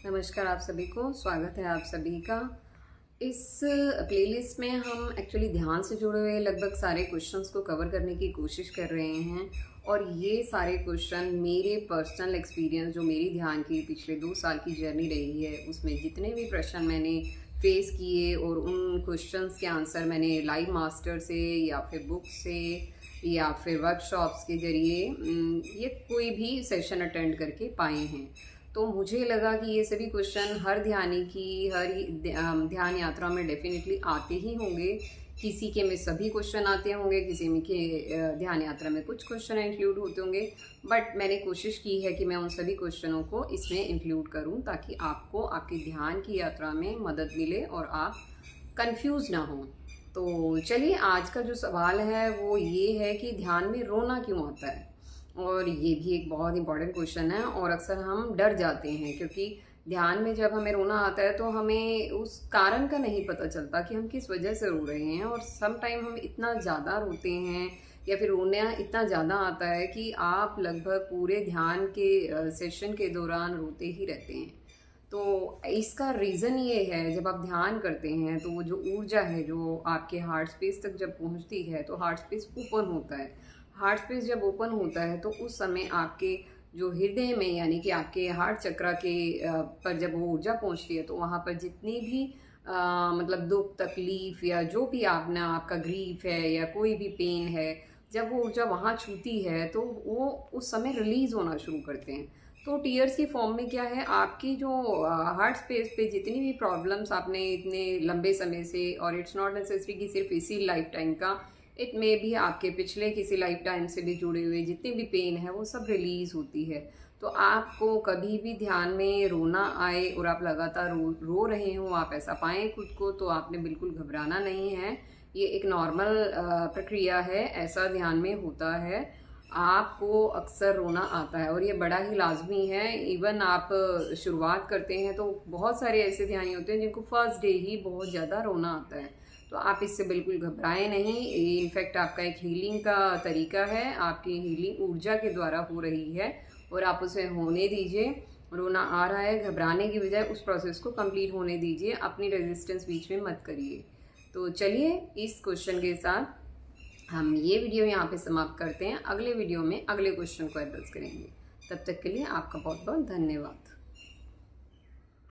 नमस्कार आप सभी को, स्वागत है आप सभी का। इस प्लेलिस्ट में हम एक्चुअली ध्यान से जुड़े हुए लगभग सारे क्वेश्चंस को कवर करने की कोशिश कर रहे हैं और ये सारे क्वेश्चन मेरे पर्सनल एक्सपीरियंस, जो मेरी ध्यान की पिछले 2 साल की जर्नी रही है, उसमें जितने भी प्रश्न मैंने फेस किए और उन क्वेश्चंस के आंसर मैंने लाइव मास्टर से या फिर बुक से या फिर वर्कशॉप्स के ज़रिए ये कोई भी सेशन अटेंड करके पाए हैं। तो मुझे लगा कि ये सभी क्वेश्चन हर ध्यानी की हर ध्यान यात्रा में डेफिनेटली आते ही होंगे। किसी के में सभी क्वेश्चन आते होंगे, किसी में के ध्यान यात्रा में कुछ क्वेश्चन इंक्लूड होते होंगे, बट मैंने कोशिश की है कि मैं उन सभी क्वेश्चनों को इसमें इंक्लूड करूं ताकि आपको आपकी ध्यान की यात्रा में मदद मिले और आप कंफ्यूज ना हो। तो चलिए, आज का जो सवाल है वो ये है कि ध्यान में रोना क्यों आता है। और ये भी एक बहुत इंपॉर्टेंट क्वेश्चन है और अक्सर हम डर जाते हैं क्योंकि ध्यान में जब हमें रोना आता है तो हमें उस कारण का नहीं पता चलता कि हम किस वजह से रो रहे हैं। और सम टाइम हम इतना ज़्यादा रोते हैं या फिर रोना इतना ज़्यादा आता है कि आप लगभग पूरे ध्यान के सेशन के दौरान रोते ही रहते हैं। तो इसका रीज़न ये है, जब आप ध्यान करते हैं तो वो जो ऊर्जा है जो आपके हार्ट स्पेस तक जब पहुंचती है तो हार्ट स्पेस ओपन होता है। हार्ट स्पेस जब ओपन होता है तो उस समय आपके जो हृदय में, यानी कि आपके हार्ट चक्रा के पर जब वो ऊर्जा पहुंचती है तो वहाँ पर जितनी भी मतलब दुख तकलीफ या जो भी आपका ग्रीफ है या कोई भी पेन है, जब वो ऊर्जा वहाँ छूती है तो वो उस समय रिलीज होना शुरू करते हैं। तो टीयर्स की फॉर्म में क्या है, आपकी जो हार्ट स्पेस पे जितनी भी प्रॉब्लम्स आपने इतने लंबे समय से, और इट्स नॉट नेसेसरी कि सिर्फ इसी लाइफ टाइम का, इट मे भी आपके पिछले किसी लाइफ टाइम से भी जुड़े हुए जितनी भी पेन है वो सब रिलीज होती है। तो आपको कभी भी ध्यान में रोना आए और आप लगातार रो रहे हो, आप ऐसा पाएं खुद को, तो आपने बिल्कुल घबराना नहीं है। ये एक नॉर्मल प्रक्रिया है, ऐसा ध्यान में होता है। आपको अक्सर रोना आता है और ये बड़ा ही लाजमी है। इवन आप शुरुआत करते हैं तो बहुत सारे ऐसे ध्यानी होते हैं जिनको फर्स्ट डे ही बहुत ज़्यादा रोना आता है। तो आप इससे बिल्कुल घबराएं नहीं। ये इनफैक्ट आपका एक हीलिंग का तरीका है, आपकी हीलिंग ऊर्जा के द्वारा हो रही है और आप उसे होने दीजिए। रोना आ रहा है, घबराने की बजाय उस प्रोसेस को कंप्लीट होने दीजिए, अपनी रेजिस्टेंस बीच में मत करिए। तो चलिए, इस क्वेश्चन के साथ हम ये वीडियो यहाँ पे समाप्त करते हैं। अगले वीडियो में अगले क्वेश्चन को एड्रेस करेंगे। तब तक के लिए आपका बहुत बहुत धन्यवाद।